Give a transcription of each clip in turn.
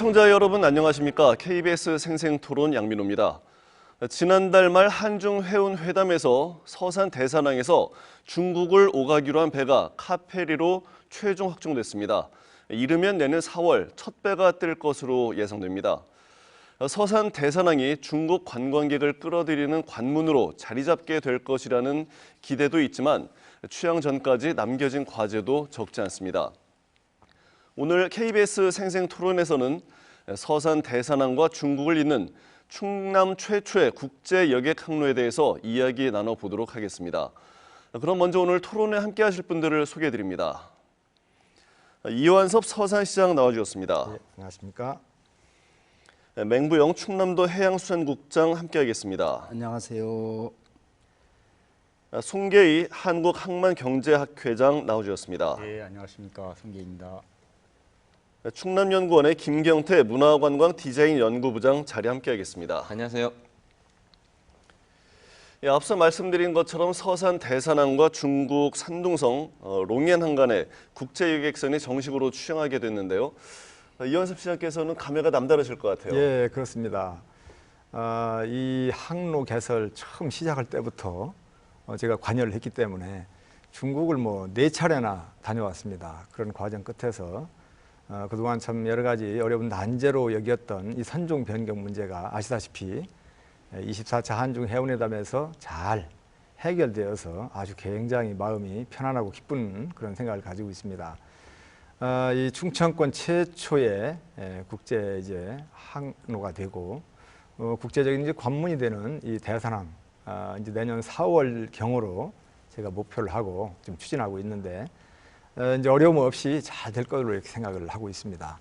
시청자 여러분 안녕하십니까? KBS 생생토론 양민호입니다. 지난달 말 한중해운 회담에서 서산 대사항에서 중국을 오가기로 한 배가 카페리로 최종 확정됐습니다. 이르면 내년 4월 첫 배가 뜰 것으로 예상됩니다. 서산 대사항이 중국 관광객을 끌어들이는 관문으로 자리 잡게 될 것이라는 기대도 있지만 취항 전까지 남겨진 과제도 적지 않습니다. 오늘 KBS 생생토론에서는 서산 대사항과 중국을 잇는 충남 최초의 국제 여객 항로에 대해서 이야기 나눠보도록 하겠습니다. 그럼 먼저 오늘 토론에 함께 하실 분들을 소개해드립니다. 이완섭 서산시장 나와주셨습니다. 네, 안녕하십니까? 맹부영 충남도 해양수산국장 함께하겠습니다. 안녕하세요. 송계희 한국항만경제학회장 나와주셨습니다. 네, 안녕하십니까. 송계희입니다. 충남연구원의 김경태 문화관광디자인연구부장 자리 함께하겠습니다. 안녕하세요. 앞서 말씀드린 것처럼 서산 대사항과 중국 산둥성 롱옌 항간에 국제여객선이 정식으로 출항하게 됐는데요. 이완섭 시장께서는 감회가 남다르실 것 같아요. 예, 그렇습니다. 이 항로 개설 처음 시작할 때부터 제가 관여를 했기 때문에 중국을 4차례나 다녀왔습니다. 그런 과정 끝에서 그동안 참 여러 가지 어려운 난제로 여겼던 이 선종 변경 문제가 아시다시피 24차 한중 해운회담에서 잘 해결되어서 아주 굉장히 마음이 편안하고 기쁜 그런 생각을 가지고 있습니다. 이 충청권 최초의 국제 항로가 되고 국제적인 관문이 되는 이 대사항 이제 내년 4월 경으로 제가 목표를 하고 좀 추진하고 있는데 이제 어려움 없이 잘 될 것으로 이렇게 생각을 하고 있습니다.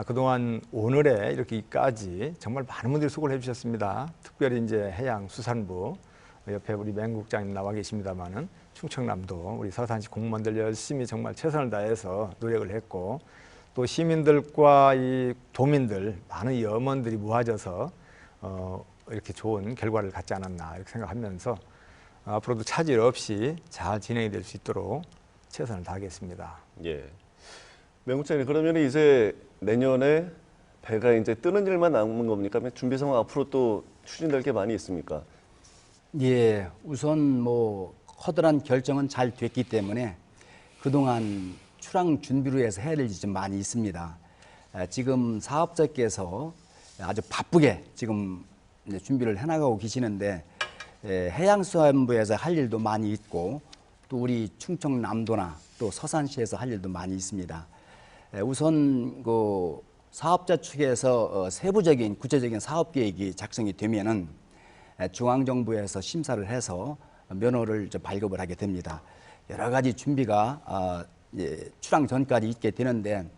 그동안 오늘에 이렇게까지 정말 많은 분들이 수고를 해주셨습니다. 특별히 이제 해양수산부 옆에 우리 맹국장님 나와 계십니다만은 충청남도 우리 서산시 공무원들 열심히 정말 최선을 다해서 노력을 했고 또 시민들과 이 도민들 많은 염원들이 모아져서 이렇게 좋은 결과를 갖지 않았나 이렇게 생각하면서 앞으로도 차질 없이 잘 진행이 될 수 있도록 최선을 다하겠습니다. 예. 맹국장님 그러면 이제 내년에 배가 이제 뜨는 일만 남은 겁니까? 준비 상황 앞으로 또 추진될 게 많이 있습니까? 예, 우선 허들한 결정은 잘 됐기 때문에 그동안 출항 준비로 해서 해야 될 일이 좀 많이 있습니다. 지금 사업자께서 아주 바쁘게 지금 준비를 해나가고 계시는데 해양수산부에서 할 일도 많이 있고 또 우리 충청남도나 또 서산시에서 할 일도 많이 있습니다. 우선 그 사업자 측에서 세부적인 구체적인 사업 계획이 작성이 되면은 중앙정부에서 심사를 해서 면허를 발급을 하게 됩니다. 여러 가지 준비가 출항 전까지 있게 되는데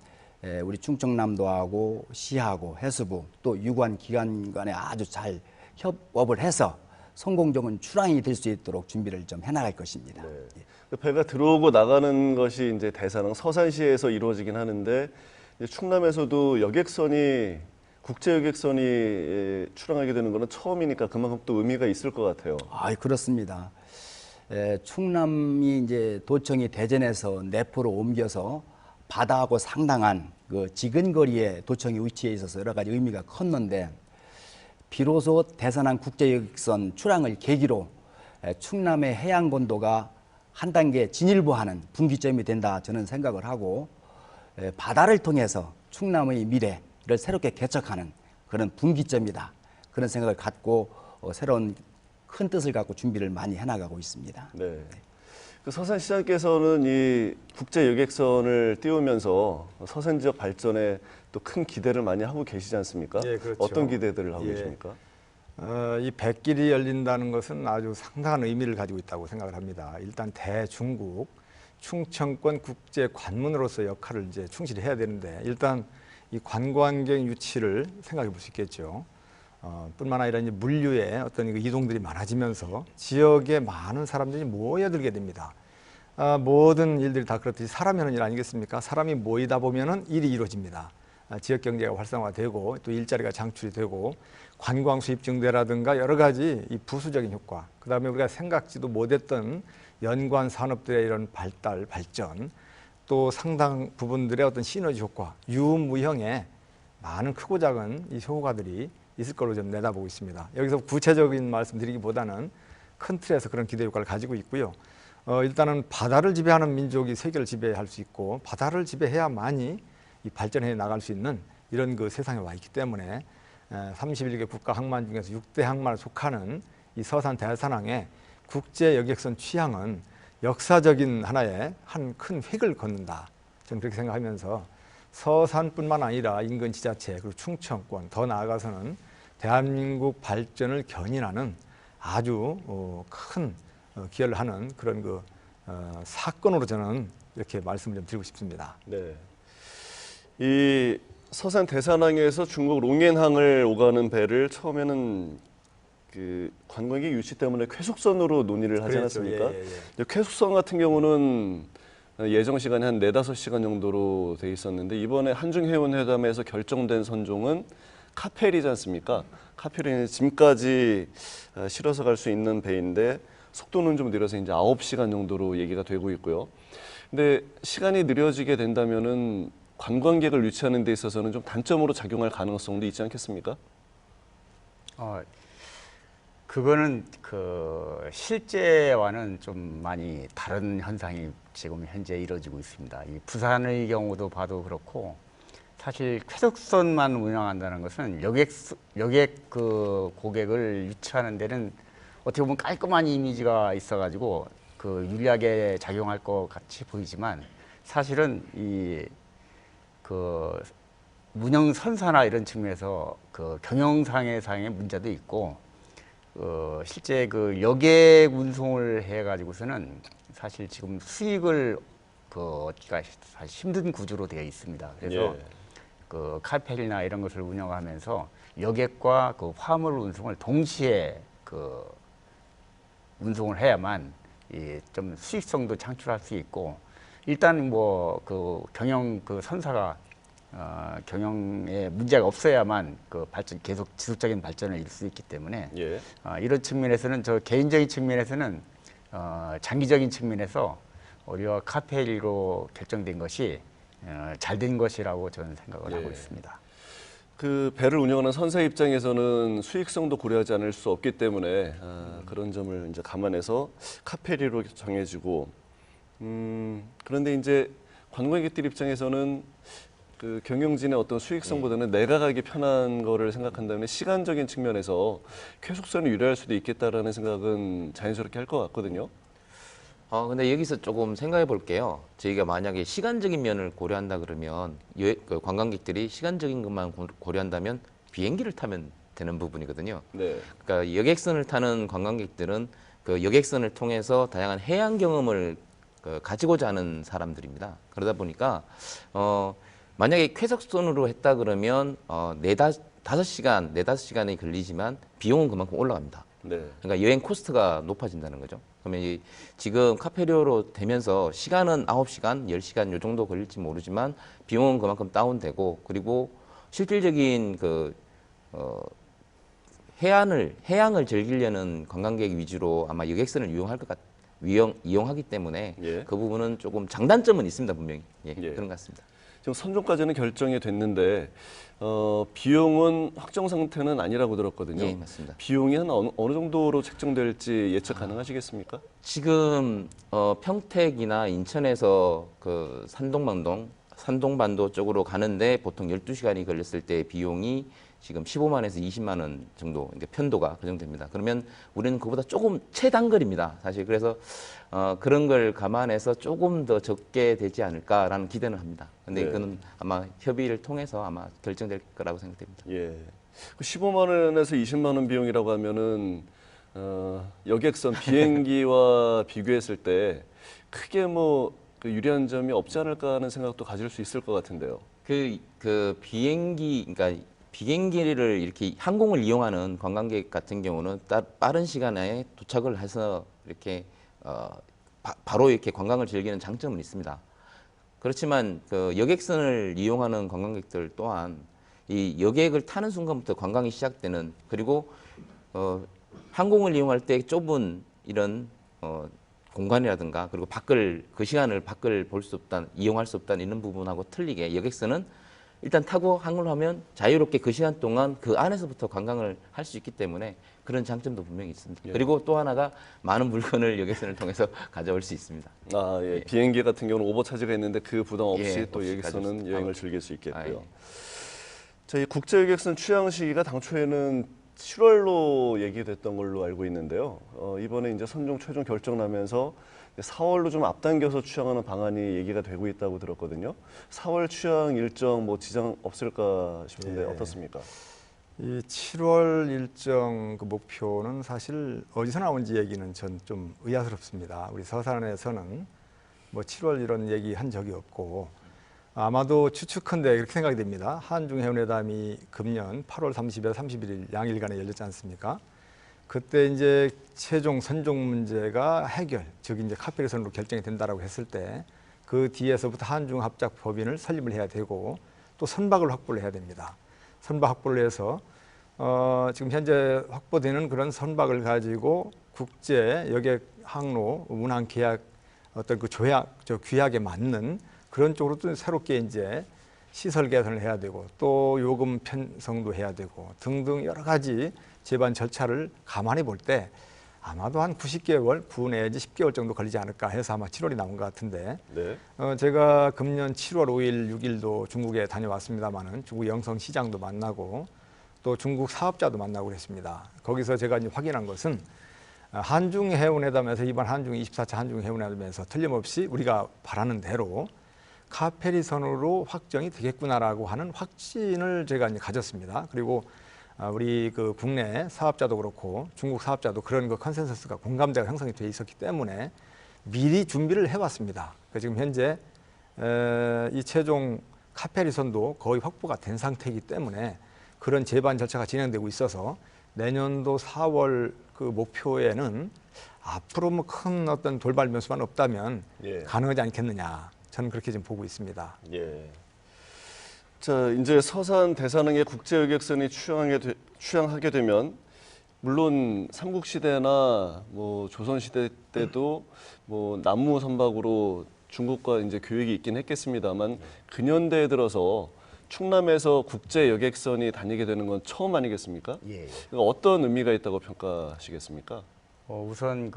우리 충청남도하고 시하고 해수부 또 유관 기관 간에 아주 잘 협업을 해서 성공적인 출항이 될 수 있도록 준비를 좀 해나갈 것입니다. 네. 배가 들어오고 나가는 것이 이제 대사항 서산시에서 이루어지긴 하는데 이제 충남에서도 여객선이 국제 여객선이 출항하게 되는 것은 처음이니까 그만큼 또 의미가 있을 것 같아요. 그렇습니다. 충남이 이제 도청이 대전에서 내포로 옮겨서 바다하고 상당한 그 지근거리에 도청이 위치해 있어서 여러 가지 의미가 컸는데 비로소 대사항 국제여객선 출항을 계기로 충남의 해양본도가 한 단계 진일보하는 분기점이 된다 저는 생각을 하고 바다를 통해서 충남의 미래를 새롭게 개척하는 그런 분기점이다 그런 생각을 갖고 새로운 큰 뜻을 갖고 준비를 많이 해나가고 있습니다. 네. 그 서산시장께서는 이 국제 여객선을 띄우면서 서산 지역 발전에 또 큰 기대를 많이 하고 계시지 않습니까? 예, 그렇죠. 어떤 기대들을 하고 계십니까? 이 뱃길이 열린다는 것은 아주 상당한 의미를 가지고 있다고 생각을 합니다. 일단 대중국 충청권 국제 관문으로서 역할을 이제 충실히 해야 되는데 일단 이 관광객 유치를 생각해 볼 수 있겠죠. 뿐만 아니라 이제 물류의 어떤 이동들이 많아지면서 지역에 많은 사람들이 모여들게 됩니다. 모든 일들이 다 그렇듯이 사람이 하는 일 아니겠습니까? 사람이 모이다 보면은 일이 이루어집니다. 지역 경제가 활성화되고 또 일자리가 창출이 되고 관광 수입 증대라든가 여러 가지 이 부수적인 효과, 그다음에 우리가 생각지도 못했던 연관 산업들의 이런 발전, 또 상당 부분들의 어떤 시너지 효과, 유무형의 많은 크고 작은 이 효과들이 있을 걸로 좀 내다보고 있습니다. 여기서 구체적인 말씀드리기보다는 큰 틀에서 그런 기대 효과를 가지고 있고요. 일단은 바다를 지배하는 민족이 세계를 지배할 수 있고 바다를 지배해야만이 이 발전해 나갈 수 있는 이런 그 세상에 와 있기 때문에 31개 국가 항만 중에서 6대 항만에 속하는 이 서산 대산항의 국제 여객선 취향은 역사적인 하나의 한 큰 획을 걷는다. 저는 그렇게 생각하면서 서산뿐만 아니라 인근 지자체 그리고 충청권 더 나아가서는 대한민국 발전을 견인하는 아주 큰 기여를 하는 그런 그 사건으로 저는 이렇게 말씀을 좀 드리고 싶습니다. 네. 이 서산 대산항에서 중국 롱엔항을 오가는 배를 처음에는 그 관광객 유치 때문에 쾌속선으로 논의를 하지 그렇죠. 않았습니까? 예. 쾌속선 같은 경우는 예정 시간이 한 4-5시간 정도로 돼 있었는데 이번에 한중해운회담에서 결정된 선종은 카펠이지 않습니까? 카펠은 짐까지 실어서 갈 수 있는 배인데 속도는 좀 느려서 이제 9시간 정도로 얘기가 되고 있고요. 근데 시간이 느려지게 된다면은 관광객을 유치하는 데 있어서는 좀 단점으로 작용할 가능성도 있지 않겠습니까? 그거는 실제와는 좀 많이 다른 현상이 지금 현재 이루어지고 있습니다. 이 부산의 경우도 봐도 그렇고 사실 쾌속선만 운영한다는 것은 여객 그 고객을 유치하는 데는 어떻게 보면 깔끔한 이미지가 있어가지고 그 유리하게 작용할 것 같이 보이지만 사실은 그 운영 선사나 이런 측면에서 그 경영상의 문제도 있고 실제 그 여객 운송을 해가지고서는 사실 지금 수익을 얻기가 사실 힘든 구조로 되어 있습니다. 그래서 예. 그 칼펠이나 이런 것을 운영하면서 여객과 그 화물 운송을 동시에 그 운송을 해야만 좀 수익성도 창출할 수 있고 일단 뭐 그 경영 그 선사가 경영에 문제가 없어야만 그 발전 계속 지속적인 발전을 이룰 수 있기 때문에 예. 이런 측면에서는 저 개인적인 측면에서는 장기적인 측면에서 우리와 카페일로 결정된 것이 잘 된 것이라고 저는 생각을 하고 있습니다. 그 배를 운영하는 선사 입장에서는 수익성도 고려하지 않을 수 없기 때문에 그런 점을 이제 감안해서 카페리로 정해지고 그런데 이제 관광객들 입장에서는 그 경영진의 어떤 수익성보다는 내가 가기 편한 거를 생각한다면 시간적인 측면에서 쾌속선을 유리할 수도 있겠다라는 생각은 자연스럽게 할 것 같거든요. 근데 여기서 조금 생각해 볼게요. 저희가 만약에 시간적인 면을 고려한다 그러면 그 관광객들이 시간적인 것만 고려한다면 비행기를 타면 되는 부분이거든요. 네. 그러니까 여객선을 타는 관광객들은 그 여객선을 통해서 다양한 해양 경험을 가지고자 하는 사람들입니다. 그러다 보니까 만약에 쾌속선으로 했다 그러면 4-5시간이 걸리지만 비용은 그만큼 올라갑니다. 네. 그러니까 여행 코스트가 높아진다는 거죠. 그러면 지금 카페리오로 되면서 시간은 9시간, 10시간 요 정도 걸릴지 모르지만 비용은 그만큼 다운되고 그리고 실질적인 해양을 즐기려는 관광객 위주로 아마 여객선을 이용하기 때문에 예. 그 부분은 조금 장단점은 있습니다, 분명히. 예, 그런 것 같습니다. 지금 선종까지는 결정이 됐는데 비용은 확정 상태는 아니라고 들었거든요. 예, 맞습니다. 비용이 한 어느 정도로 책정될지 예측 가능하시겠습니까? 지금 평택이나 인천에서 그 산동반도 쪽으로 가는데 보통 12시간이 걸렸을 때 비용이 지금 15만에서 20만 원 정도, 그러니까 편도가 그 정도 됩니다. 그러면 우리는 그보다 조금 최단거리입니다, 사실. 그래서 그런 걸 감안해서 조금 더 적게 되지 않을까라는 기대는 합니다. 근데 네. 이거는 아마 협의를 통해서 아마 결정될 거라고 생각됩니다. 예. 15만 원에서 20만 원 비용이라고 하면은 여객선 비행기와 비교했을 때 크게 뭐 그 유리한 점이 없지 않을까 하는 생각도 가질 수 있을 것 같은데요. 그러니까 비행기를 이렇게 항공을 이용하는 관광객 같은 경우는 빠른 시간에 도착을 해서 이렇게 바로 이렇게 관광을 즐기는 장점은 있습니다. 그렇지만 그 여객선을 이용하는 관광객들 또한 이 여객을 타는 순간부터 관광이 시작되는 그리고 항공을 이용할 때 좁은 이런 공간이라든가 그리고 그 시간을 밖을 볼 수 없다, 이용할 수 없다는 이런 부분하고 틀리게 여객선은 일단 타고 항로를 하면 자유롭게 그 시간 동안 그 안에서부터 관광을 할 수 있기 때문에 그런 장점도 분명히 있습니다. 예. 그리고 또 하나가 많은 물건을 여객선을 통해서 가져올 수 있습니다. 아, 예. 비행기 같은 경우는 오버차지가 있는데 그 부담 없이 예, 또 없이 여기서는 가질 수- 여행을 즐길 수 있겠고요. 아, 예. 자, 이 국제여객선 취항 시기가 당초에는 7월로 얘기됐던 걸로 알고 있는데요. 이번에 이제 선종 최종 결정 나면서 4월로 좀 앞당겨서 취항하는 방안이 얘기가 되고 있다고 들었거든요. 4월 취항 일정 뭐 지장 없을까 싶은데 예. 어떻습니까? 이 7월 일정 그 목표는 사실 어디서 나온지 얘기는 전 좀 의아스럽습니다. 우리 서산에서는 뭐 7월 이런 얘기 한 적이 없고 아마도 추측컨대 이렇게 생각이 됩니다. 한중해운회담이 금년 8월 30일, 31일 양일간에 열렸지 않습니까? 그때 이제 최종 선종 문제가 해결, 즉 이제 카페리선으로 결정이 된다라고 했을 때 그 뒤에서부터 한중합작 법인을 설립을 해야 되고 또 선박을 확보를 해야 됩니다. 선박 확보를 해서 지금 현재 확보되는 그런 선박을 가지고 국제 여객 항로 운항 계약 어떤 그 규약에 맞는 그런 쪽으로 또 새롭게 이제 시설 개선을 해야 되고 또 요금 편성도 해야 되고 등등 여러 가지 제반 절차를 감안해 볼 때 아마도 한 90개월, 9 내지 10개월 정도 걸리지 않을까 해서 아마 7월이 나온 것 같은데 네. 제가 금년 7월 5일, 6일도 중국에 다녀왔습니다마는 중국 영성 시장도 만나고 또 중국 사업자도 만나고 그랬습니다. 거기서 제가 이제 확인한 것은 한중해운회담에서 이번 한중 24차 한중해운회담에서 틀림없이 우리가 바라는 대로 카페리선으로 확정이 되겠구나라고 하는 확신을 제가 이제 가졌습니다. 그리고 우리 그 국내 사업자도 그렇고 중국 사업자도 그런 그 컨센서스가 공감대가 형성이 돼 있었기 때문에 미리 준비를 해왔습니다. 지금 현재 이 최종 카페리선도 거의 확보가 된 상태이기 때문에 그런 제반 절차가 진행되고 있어서 내년도 4월 그 목표에는 앞으로 뭐 큰 어떤 돌발 변수만 없다면 예. 가능하지 않겠느냐. 저는 그렇게 지금 보고 있습니다. 예. 자, 이제 서산 대산항에 국제여객선이 취항하게 되면 물론 삼국시대나 뭐 조선시대 때도 뭐 남무 선박으로 중국과 이제 교역이 있긴 했겠습니다만 근현대에 들어서 충남에서 국제여객선이 다니게 되는 건 처음 아니겠습니까? 예. 그러니까 어떤 의미가 있다고 평가하시겠습니까? 우선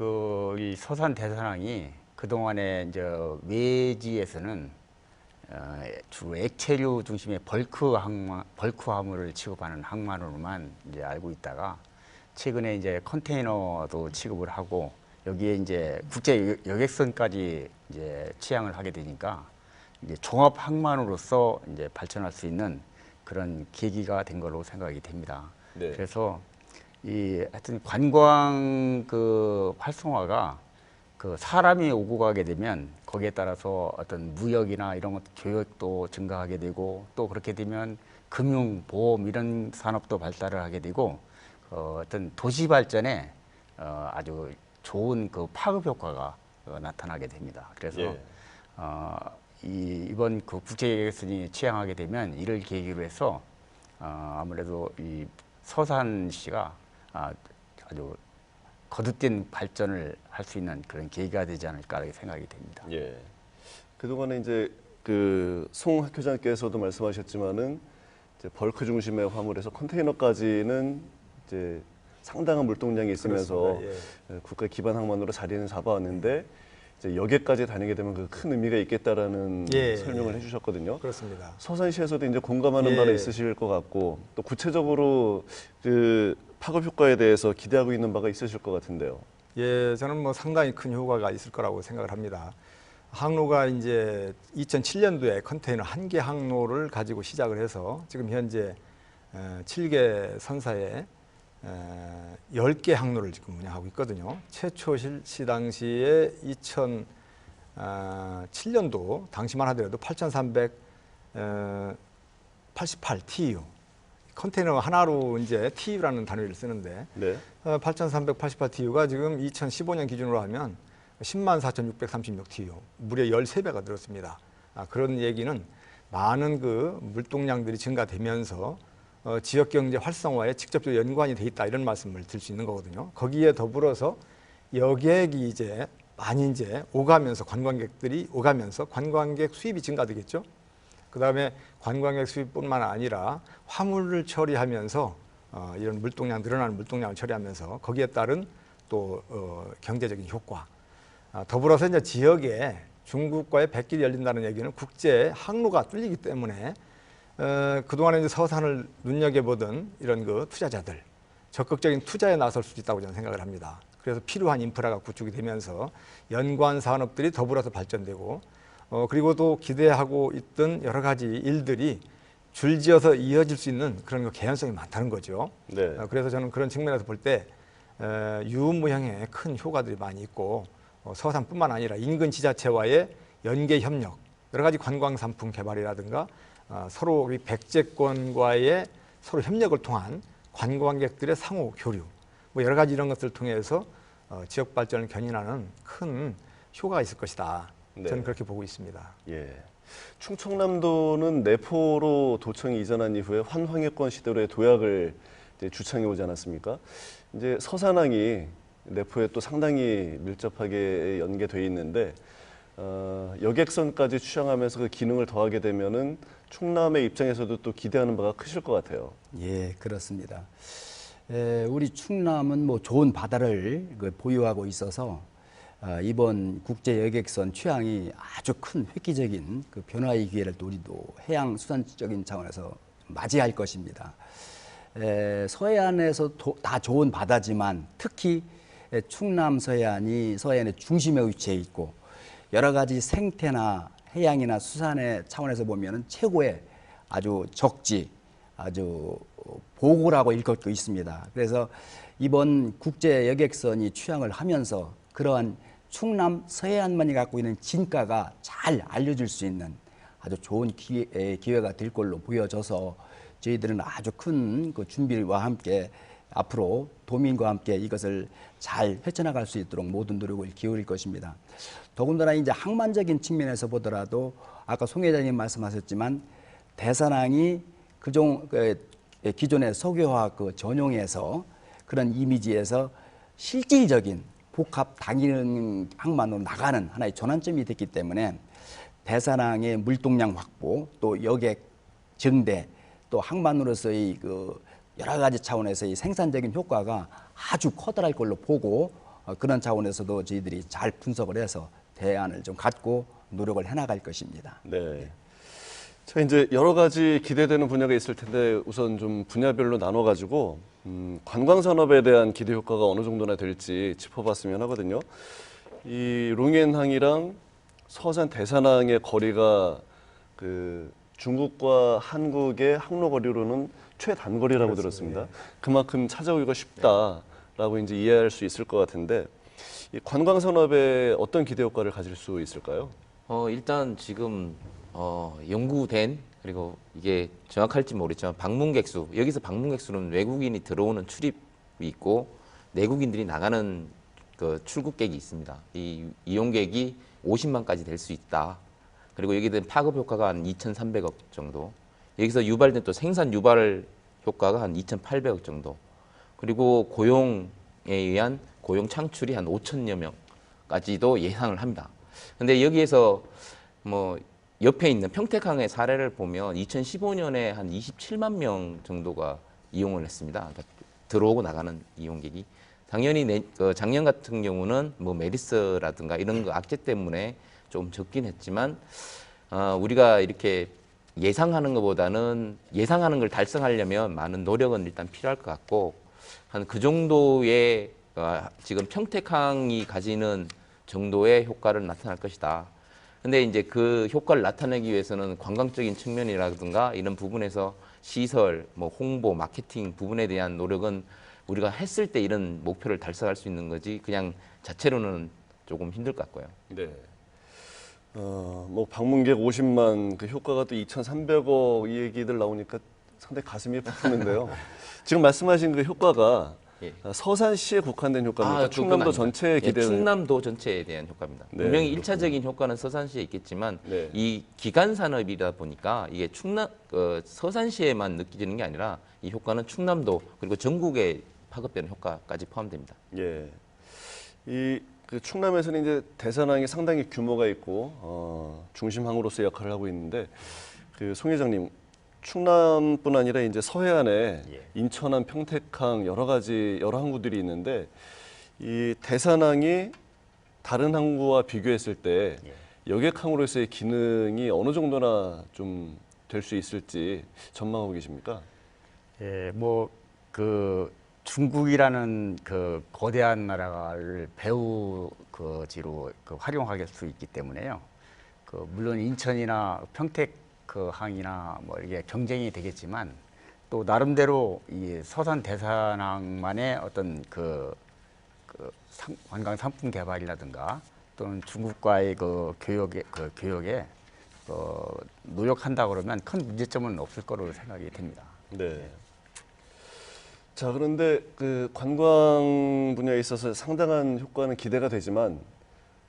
이 서산 대산항이 그 동안에 이제 외지에서는 주로 액체류 중심의 벌크 화물을 취급하는 항만으로만 이제 알고 있다가 최근에 이제 컨테이너도 취급을 하고 여기에 이제 국제 여객선까지 이제 취항을 하게 되니까 이제 종합 항만으로서 이제 발전할 수 있는 그런 계기가 된 걸로 생각이 됩니다. 네. 그래서 하여튼 관광 그 활성화가 그 사람이 오고 가게 되면 거기에 따라서 어떤 무역이나 이런 것 교역도 증가하게 되고 또 그렇게 되면 금융, 보험 이런 산업도 발달을 하게 되고 어떤 도시 발전에 아주 좋은 그 파급 효과가 나타나게 됩니다. 그래서 예. 이번 그 국제여객선이 취항하게 되면 이를 계기로 해서 아무래도 이 서산시가 아주 거듭된 발전을 할 수 있는 그런 계기가 되지 않을까 생각이 됩니다. 예. 그동안에 이제 그 송 학교장께서도 말씀하셨지만은 이제 벌크 중심의 화물에서 컨테이너까지는 이제 상당한 물동량이 있으면서 그렇습니다. 국가 기반 항만으로 자리는 잡아왔는데 이제 여기까지 다니게 되면 그 큰 의미가 있겠다라는 예, 설명을 예. 해주셨거든요. 그렇습니다. 서산시에서도 이제 공감하는 예. 바가 있으실 것 같고 또 구체적으로 그 파급 효과에 대해서 기대하고 있는 바가 있으실 것 같은데요. 예, 저는 뭐 상당히 큰 효과가 있을 거라고 생각을 합니다. 항로가 이제 2007년도에 컨테이너 1개 항로를 가지고 시작을 해서 지금 현재 7개 선사에 10개 항로를 지금 운영하고 있거든요. 최초 실시 당시에 2007년도 당시만 하더라도 8,388 TEU 컨테이너 하나로 이제 TEU라는 단위를 쓰는데 네. 8,388 TEU가 지금 2015년 기준으로 하면 104,636 TEU, 무려 13배가 늘었습니다. 그런 얘기는 많은 그 물동량들이 증가되면서 지역 경제 활성화에 직접적으로 연관이 돼 있다 이런 말씀을 드릴 수 있는 거거든요. 거기에 더불어서 여객이 이제 많이 이제 오가면서 관광객들이 오가면서 관광객 수입이 증가되겠죠. 그다음에 관광객 수입뿐만 아니라 화물을 처리하면서 이런 물동량 늘어나는 물동량을 처리하면서 거기에 따른 또 경제적인 효과. 더불어서 이제 지역에 중국과의 백길이 열린다는 얘기는 국제 항로가 뚫리기 때문에 그동안에 이제 서산을 눈여겨보던 이런 그 투자자들 적극적인 투자에 나설 수 있다고 저는 생각을 합니다. 그래서 필요한 인프라가 구축이 되면서 연관 산업들이 더불어서 발전되고 그리고 또 기대하고 있던 여러 가지 일들이 줄지어서 이어질 수 있는 그런 그 개연성이 많다는 거죠. 네. 그래서 저는 그런 측면에서 볼 때 유무형의 큰 효과들이 많이 있고 서산뿐만 아니라 인근 지자체와의 연계 협력, 여러 가지 관광 상품 개발이라든가 서로 우리 백제권과의 서로 협력을 통한 관광객들의 상호 교류, 뭐 여러 가지 이런 것들을 통해서 지역 발전을 견인하는 큰 효과가 있을 것이다. 네. 저는 그렇게 보고 있습니다. 예. 충청남도는 내포로 도청이 이전한 이후에 환황해권 시대로의 도약을 이제 주창해 오지 않았습니까? 이제 서산항이 내포에 또 상당히 밀접하게 연계돼 있는데 여객선까지 취항하면서 그 기능을 더하게 되면은 충남의 입장에서도 또 기대하는 바가 크실 것 같아요. 예, 그렇습니다. 우리 충남은 뭐 좋은 바다를 보유하고 있어서 이번 국제 여객선 취항이 아주 큰 획기적인 그 변화의 기회를 또 우리도 해양 수산적인 차원에서 맞이할 것입니다. 서해안에서 다 좋은 바다지만 특히 충남 서해안이 서해안의 중심에 위치해 있고 여러 가지 생태나 해양이나 수산의 차원에서 보면은 최고의 아주 적지, 아주 보고라고 일컫고 있습니다. 그래서 이번 국제 여객선이 취항을 하면서 그러한 충남 서해안만이 갖고 있는 진가가 잘 알려질 수 있는 아주 좋은 기회가 될 걸로 보여져서 저희들은 아주 큰 그 준비와 함께 앞으로 도민과 함께 이것을 잘 헤쳐나갈 수 있도록 모든 노력을 기울일 것입니다. 더군다나 이제 항만적인 측면에서 보더라도 아까 송 회장님 말씀하셨지만 대산항이 기존의 석유화학 그 전용에서 그런 이미지에서 실질적인 복합 다기능 항만으로 나가는 하나의 전환점이 됐기 때문에 대산항의 물동량 확보, 또 여객 증대, 또 항만으로서의 그 여러 가지 차원에서의 생산적인 효과가 아주 커다랄 걸로 보고 그런 차원에서도 저희들이 잘 분석을 해서 대안을 좀 갖고 노력을 해나갈 것입니다. 네. 자, 이제 여러 가지 기대되는 분야가 있을 텐데 우선 좀 분야별로 나눠가지고 관광 산업에 대한 기대 효과가 어느 정도나 될지 짚어봤으면 하거든요. 이 롱앤항이랑 서산 대산항의 거리가 그 중국과 한국의 항로 거리로는 최단거리라고 그렇습니다. 들었습니다. 그만큼 찾아오기가 쉽다라고 이제 이해할 수 있을 것 같은데 이 관광 산업에 어떤 기대 효과를 가질 수 있을까요? 일단 지금 연구된 그리고 이게 정확할지 모르겠지만 방문객 수, 여기서 방문객 수는 외국인이 들어오는 출입이 있고 내국인들이 나가는 그 출국객이 있습니다. 이 이용객이 50만까지 될 수 있다. 그리고 여기에 대한 파급 효과가 한 2,300억 정도. 여기서 유발된 또 생산 유발 효과가 한 2,800억 정도. 그리고 고용에 의한 고용 창출이 한 5천여 명까지도 예상을 합니다. 근데 여기에서 뭐 옆에 있는 평택항의 사례를 보면 2015년에 한 27만 명 정도가 이용을 했습니다. 그러니까 들어오고 나가는 이용객이. 당연히 작년 같은 경우는 뭐 메리스라든가 이런 거 악재 때문에 좀 적긴 했지만 우리가 이렇게 예상하는 것보다는 예상하는 걸 달성하려면 많은 노력은 일단 필요할 것 같고 한 그 정도의 지금 평택항이 가지는 정도의 효과를 나타날 것이다. 근데 이제 그 효과를 나타내기 위해서는 관광적인 측면이라든가 이런 부분에서 시설, 뭐 홍보, 마케팅 부분에 대한 노력은 우리가 했을 때 이런 목표를 달성할 수 있는 거지 그냥 자체로는 조금 힘들 것 같고요. 네. 뭐 방문객 50만 그 효과가 또 2,300억 이 얘기들 나오니까 상당히 가슴이 부푸는데요. 지금 말씀하신 그 효과가 예. 서산시에 국한된 효과입니까? 충남도 전체에 기대는 충남도 전체에 대한 효과입니다. 네, 분명히 그렇군요. 일차적인 효과는 서산시에 있겠지만 네. 이 기간 산업이다 보니까 이게 서산시에만 느껴지는 게 아니라 이 효과는 충남도 그리고 전국에 파급되는 효과까지 포함됩니다. 예. 그 충남에서는 이제 대산항이 상당히 규모가 있고 중심항으로서 역할을 하고 있는데 송 회장님, 충남뿐 아니라 이제 서해안에 예. 인천항, 평택항 여러 항구들이 있는데 이 대산항이 다른 항구와 비교했을 때 예. 여객항으로서의 기능이 어느 정도나 좀 될 수 있을지 전망하고 계십니까? 예, 뭐 그 중국이라는 그 거대한 나라를 배후 지로 활용할 수 있기 때문에요. 물론 인천이나 평택 항이나 뭐 이게 경쟁이 되겠지만 또 나름대로 이 서산 대산항만의 어떤 관광 상품 개발이라든가 또는 중국과의 교역에 노력한다 그러면 큰 문제점은 없을 거로 생각이 됩니다. 네. 자, 그런데 관광 분야에 있어서 상당한 효과는 기대가 되지만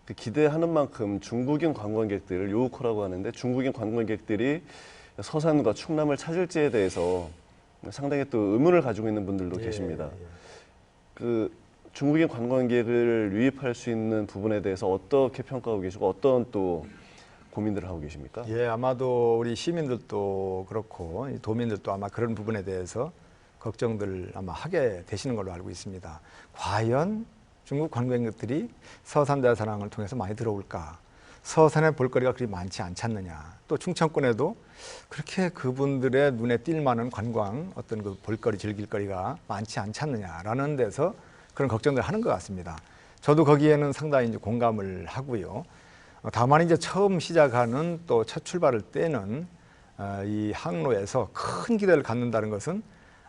그 기대하는 만큼 중국인 관광객들을 요우코라고 하는데 중국인 관광객들이 서산과 충남을 찾을지에 대해서 상당히 또 의문을 가지고 있는 분들도 계십니다. 중국인 관광객을 유입할 수 있는 부분에 대해서 어떻게 평가하고 계시고 어떤 또 고민들을 하고 계십니까? 예, 아마도 우리 시민들도 그렇고 도민들도 아마 그런 부분에 대해서 걱정들 아마 하게 되시는 걸로 알고 있습니다. 과연 중국 관광객들이 서산 대산항을 통해서 많이 들어올까? 서산에 볼거리가 그리 많지 않지 않느냐? 또 충청권에도 그렇게 그분들의 눈에 띌 만한 관광 어떤 볼거리, 즐길거리가 많지 않지 않느냐라는 데서 그런 걱정들 하는 것 같습니다. 저도 거기에는 상당히 이제 공감을 하고요. 다만 이제 처음 시작하는 또 첫 출발을 때는 이 항로에서 큰 기대를 갖는다는 것은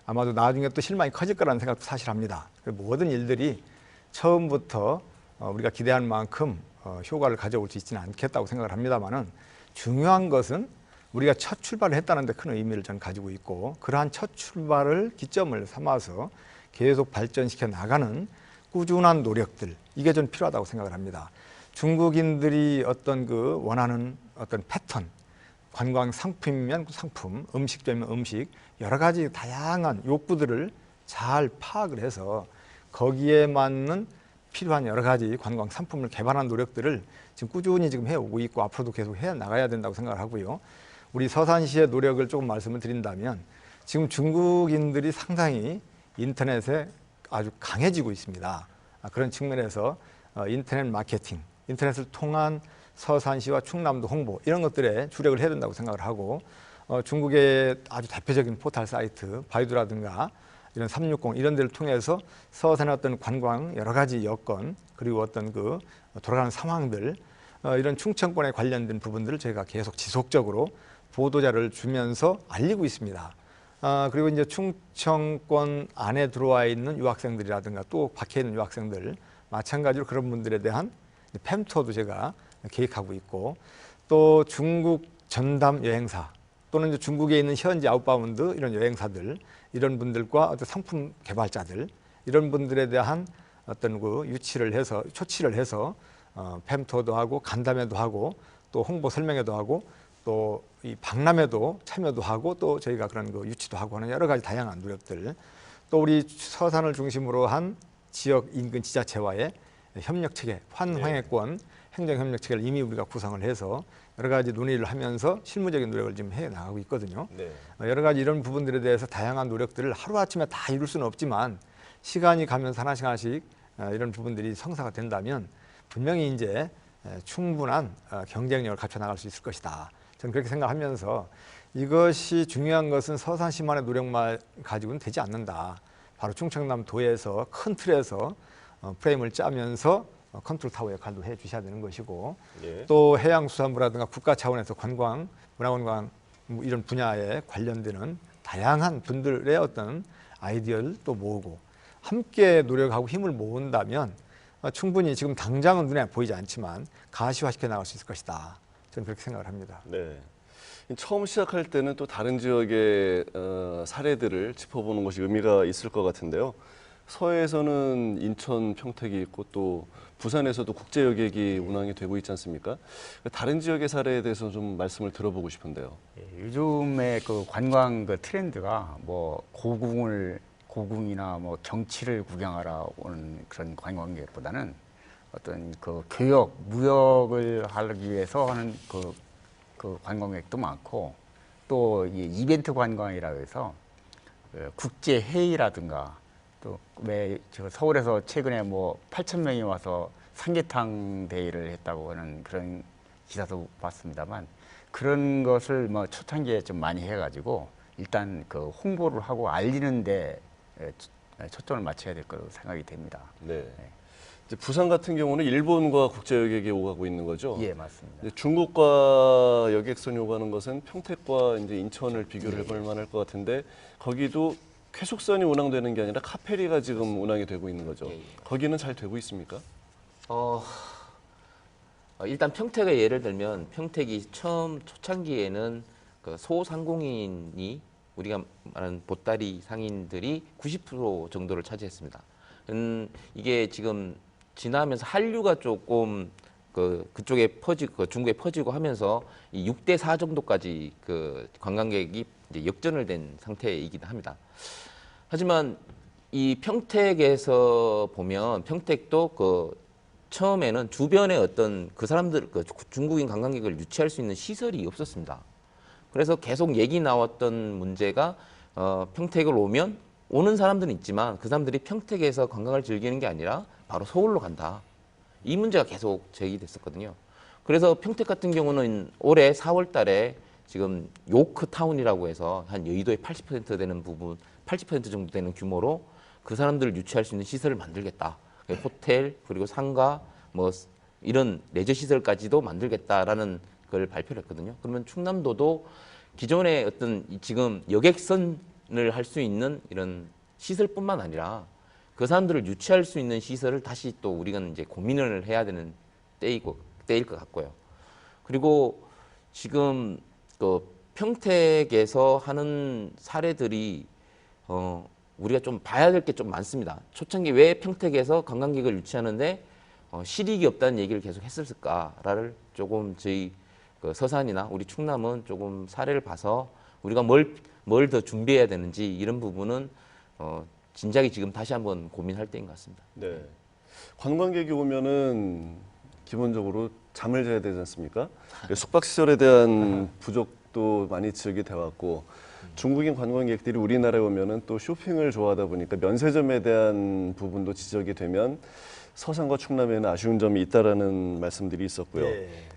아마도 나중에 또 실망이 커질 거라는 생각도 사실 합니다. 모든 일들이 처음부터 우리가 기대한 만큼 효과를 가져올 수 있지는 않겠다고 생각을 합니다만은 중요한 것은 우리가 첫 출발을 했다는 데 큰 의미를 저는 가지고 있고 그러한 첫 출발을 기점을 삼아서 계속 발전시켜 나가는 꾸준한 노력들 이게 좀 필요하다고 생각을 합니다. 중국인들이 어떤 원하는 어떤 패턴, 관광 상품이면 상품, 음식점이면 음식 여러 가지 다양한 욕구들을 잘 파악을 해서 거기에 맞는 필요한 여러 가지 관광 상품을 개발하는 노력들을 지금 꾸준히 지금 해오고 있고 앞으로도 계속 해 나가야 된다고 생각을 하고요. 우리 서산시의 노력을 조금 말씀을 드린다면 지금 중국인들이 상당히 인터넷에 아주 강해지고 있습니다. 그런 측면에서 인터넷 마케팅, 인터넷을 통한 서산시와 충남도 홍보 이런 것들에 주력을 해야 된다고 생각을 하고 중국의 아주 대표적인 포털 사이트 바이두라든가 이런 360 이런 데를 통해서 서산의 어떤 관광 여러 가지 여건 그리고 어떤 돌아가는 상황들 이런 충청권에 관련된 부분들을 저희가 계속 지속적으로 보도자를 주면서 알리고 있습니다. 그리고 이제 충청권 안에 들어와 있는 유학생들이라든가 또 밖에 있는 유학생들 마찬가지로 그런 분들에 대한 팸투어도 제가 계획하고 있고 또 중국 전담 여행사 또는 이제 중국에 있는 현지 아웃바운드 이런 여행사들 이런 분들과 어떤 상품 개발자들 이런 분들에 대한 어떤 유치를 해서 초치를 해서 팸투어도 하고 간담회도 하고 또 홍보 설명회도 하고 또 이 박람회도 참여도 하고 또 저희가 그런 유치도 하고 하는 여러 가지 다양한 노력들 또 우리 서산을 중심으로 한 지역 인근 지자체와의 협력 체계, 환황해권 행정협력 체계를 이미 우리가 구성을 해서 여러 가지 논의를 하면서 실무적인 노력을 지금 해 나가고 있거든요. 네. 여러 가지 이런 부분들에 대해서 다양한 노력들을 하루아침에 다 이룰 수는 없지만 시간이 가면서 하나씩 하나씩 이런 부분들이 성사가 된다면 분명히 이제 충분한 경쟁력을 갖춰 나갈 수 있을 것이다. 저는 그렇게 생각하면서 이것이 중요한 것은 서산시만의 노력만 가지고는 되지 않는다. 바로 충청남도에서 큰 틀에서 프레임을 짜면서 컨트롤 타워 역할도 해 주셔야 되는 것이고 예. 또 해양수산부라든가 국가 차원에서 관광, 문화관광 이런 분야에 관련되는 다양한 분들의 어떤 아이디어를 또 모으고 함께 노력하고 힘을 모은다면 충분히 지금 당장은 눈에 보이지 않지만 가시화시켜 나갈 수 있을 것이다. 저는 그렇게 생각을 합니다. 네. 처음 시작할 때는 또 다른 지역의 사례들을 짚어보는 것이 의미가 있을 것 같은데요. 서해에서는 인천, 평택이 있고 또 부산에서도 국제 여객이 운항이 되고 있지 않습니까? 다른 지역의 사례에 대해서 좀 말씀을 들어보고 싶은데요. 예, 요즘에 관광 트렌드가 뭐 고궁이나 뭐 경치를 구경하러 오는 그런 관광객보다는 어떤 교역, 무역을 하기 위해서 하는 그 관광객도 많고 또 이 이벤트 관광이라고 해서 국제 회의라든가 또 왜 서울에서 최근에 뭐 8,000명이 와서 삼계탕 대회를 했다고 하는 그런 기사도 봤습니다만, 그런 것을 뭐 초창기에 좀 많이 해가지고 일단 그 홍보를 하고 알리는데 초점을 맞춰야 될 거라고 생각이 됩니다. 네. 이제 부산 같은 경우는 일본과 국제 여객이 오가고 있는 거죠. 예, 맞습니다. 이제 중국과 여객선이 오가는 것은 평택과 이제 인천을 비교를 해볼 만할 것 같은데, 거기도 쾌속선이 운항되는 게 아니라 카페리가 지금 운항이 되고 있는 거죠. 거기는 잘 되고 있습니까? 일단 평택의 예를 들면 평택이 처음 초창기에는 그 소상공인이 우리가 말하는 보따리 상인들이 90% 정도를 차지했습니다. 이게 지금 지나면서 한류가 조금 그쪽에 퍼지고 중국에 퍼지고 하면서 이 6대4 정도까지 그 관광객이 이제 역전을 된 상태이긴 합니다. 하지만 이 평택에서 보면 평택도 그 처음에는 주변에 어떤 그 사람들 그 중국인 관광객을 유치할 수 있는 시설이 없었습니다. 그래서 계속 얘기 나왔던 문제가 평택을 오면 오는 사람들은 있지만 그 사람들이 평택에서 관광을 즐기는 게 아니라 바로 서울로 간다. 이 문제가 계속 제기됐었거든요. 그래서 평택 같은 경우는 올해 4월 달에 지금 요크타운이라고 해서 한 여의도의 80% 되는 부분, 80% 정도 되는 규모로 그 사람들을 유치할 수 있는 시설을 만들겠다. 호텔 그리고 상가 뭐 이런 레저 시설까지도 만들겠다라는 걸 발표를 했거든요. 그러면 충남도도 기존의 어떤 지금 여객선을 할 수 있는 이런 시설뿐만 아니라 그 사람들을 유치할 수 있는 시설을 다시 또 우리가 이제 고민을 해야 되는 때일 것 같고요. 그리고 지금 그 평택에서 하는 사례들이 우리가 좀 봐야 될 게 좀 많습니다. 초창기 왜 평택에서 관광객을 유치하는데 실익이 없다는 얘기를 계속 했을까를 조금 저희 그 서산이나 우리 충남은 조금 사례를 봐서 우리가 뭘 더 준비해야 되는지 이런 부분은 진작에 지금 다시 한번 고민할 때인 것 같습니다. 네. 관광객이 오면은 기본적으로 잠을 자야 되지 않습니까? 숙박 시설에 대한 부족도 많이 지적이 돼 왔고, 중국인 관광객들이 우리나라에 오면은 또 쇼핑을 좋아하다 보니까 면세점에 대한 부분도 지적이 되면 서산과 충남에는 아쉬운 점이 있다라는 말씀들이 있었고요.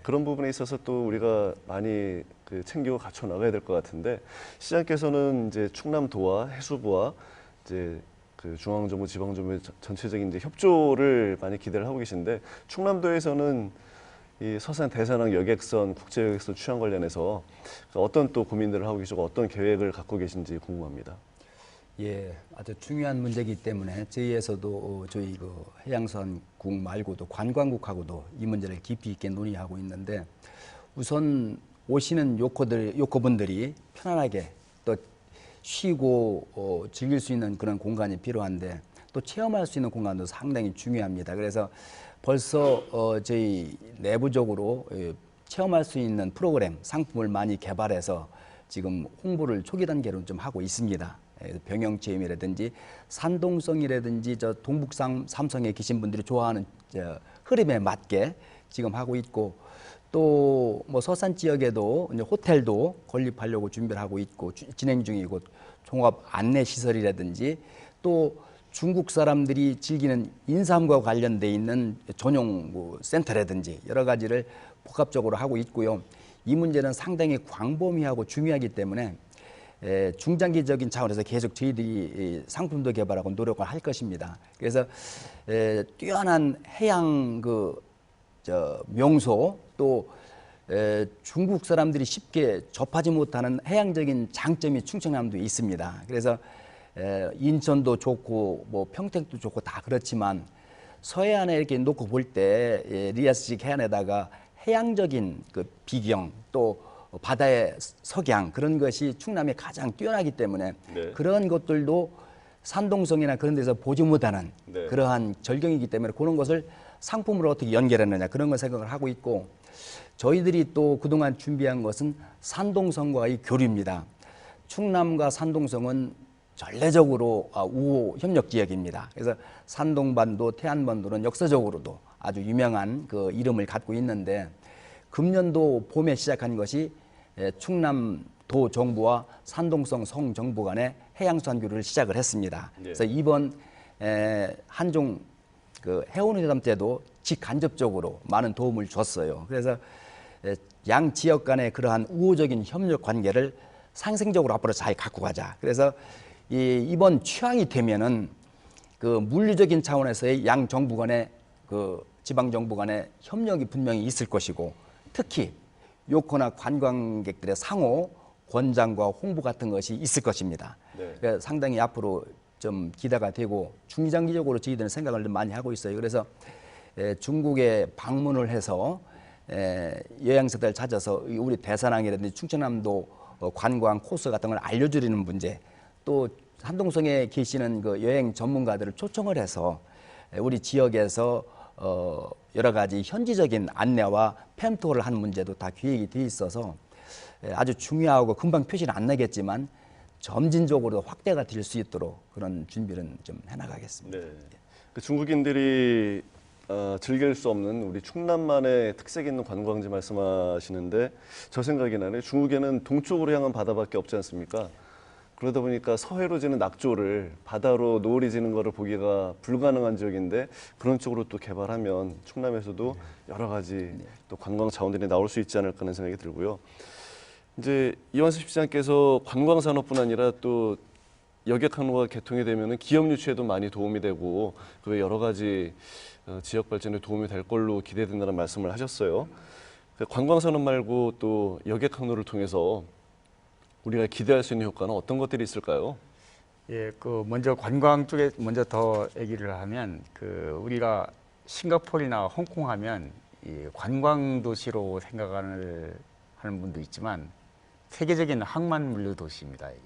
그런 부분에 있어서 또 우리가 많이 챙기고 갖춰 나가야 될 것 같은데, 시장께서는 이제 충남도와 해수부와 이제 그 중앙정부, 지방정부의 전체적인 이제 협조를 많이 기대를 하고 계신데, 충남도에서는 이 서산 대산항 여객선, 국제 여객선 취항 관련해서 어떤 또 고민들을 하고 계시고 어떤 계획을 갖고 계신지 궁금합니다. 예, 아주 중요한 문제이기 때문에 저희에서도 저희 그 해양선국 말고도 관광국하고도 이 문제를 깊이 있게 논의하고 있는데, 우선 오시는 요커분들이 편안하게 또 쉬고 즐길 수 있는 그런 공간이 필요한데, 또 체험할 수 있는 공간도 상당히 중요합니다. 그래서 벌써 저희 내부적으로 체험할 수 있는 프로그램, 상품을 많이 개발해서 지금 홍보를 초기 단계로 좀 하고 있습니다. 병영체험이라든지 산동성이라든지 저 동북삼성에 계신 분들이 좋아하는 흐름에 맞게 지금 하고 있고, 또 뭐 서산 지역에도 이제 호텔도 건립하려고 준비를 하고 있고 진행 중이고, 종합 안내 시설이라든지 또 중국 사람들이 즐기는 인삼과 관련돼 있는 전용 뭐 센터라든지 여러 가지를 복합적으로 하고 있고요. 이 문제는 상당히 광범위하고 중요하기 때문에 중장기적인 차원에서 계속 저희들이 상품도 개발하고 노력을 할 것입니다. 그래서 뛰어난 해양 명소, 또 중국 사람들이 쉽게 접하지 못하는 해양적인 장점이 충청남도에 있습니다. 그래서 인천도 좋고 뭐 평택도 좋고 다 그렇지만 서해안에 이렇게 놓고 볼 때 리아스식 해안에다가 해양적인 그 비경, 또 바다의 석양, 그런 것이 충남에 가장 뛰어나기 때문에 네. 그런 것들도 산동성이나 그런 데서 보지 못하는 네. 그러한 절경이기 때문에 그런 것을 상품으로 어떻게 연결하느냐, 그런 걸 생각을 하고 있고, 저희들이 또 그동안 준비한 것은 산동성과의 교류입니다. 충남과 산동성은 전례적으로 우호 협력 지역입니다. 그래서 산동반도, 태안반도는 역사적으로도 아주 유명한 그 이름을 갖고 있는데, 금년도 봄에 시작한 것이 충남 도 정부와 산동성 성 정부 간의 해양수산교류를 시작을 했습니다. 예. 그래서 이번 한중 그 해운회담 때도 직간접적으로 많은 도움을 줬어요. 그래서 양 지역 간의 그러한 우호적인 협력 관계를 상생적으로 앞으로 잘 갖고 가자. 그래서 이번 취항이 되면은 그 물리적인 차원에서의 양 정부 간의 그 지방 정부 간의 협력이 분명히 있을 것이고, 특히 요코나 관광객들의 상호 권장과 홍보 같은 것이 있을 것입니다. 네. 그러니까 상당히 앞으로 좀 기대가 되고 중장기적으로 저희들은 생각을 많이 하고 있어요. 그래서 중국에 방문을 해서 여행사들 찾아서 우리 대산항이라든지 충청남도 관광 코스 같은 걸 알려드리는 문제, 또 산동성에 계시는 그 여행 전문가들을 초청을 해서 우리 지역에서 여러 가지 현지적인 안내와 팸투어를 하는 문제도 다 기획이 돼 있어서 아주 중요하고 금방 표시는 안 나겠지만 점진적으로 확대가 될 수 있도록 그런 준비는 좀 해나가겠습니다. 네. 그 중국인들이 즐길 수 없는 우리 충남만의 특색 있는 관광지 말씀하시는데 저 생각이 나네요. 중국에는 동쪽으로 향한 바다밖에 없지 않습니까? 그러다 보니까 서해로 지는 낙조를 바다로 노을이 지는 거를 보기가 불가능한 지역인데 그런 쪽으로 또 개발하면 충남에서도 여러 가지 또 관광 자원들이 나올 수 있지 않을까 하는 생각이 들고요. 이제 이완섭 시장께서 관광 산업뿐 아니라 또 여객 항로가 개통이 되면은 기업 유치에도 많이 도움이 되고 그 여러 가지 지역 발전에 도움이 될 걸로 기대된다는 말씀을 하셨어요. 관광 산업 말고 또 여객 항로를 통해서 우리가 기대할 수 있는 효과는 어떤 것들이 있을까요? 예, 그 먼저 관광 쪽에 먼저 더 얘기를 하면 그 우리가 싱가포르나 홍콩 하면 이 관광 도시로 생각하는 하는 분도 있지만 세계적인 항만 물류 도시입니다. 이게.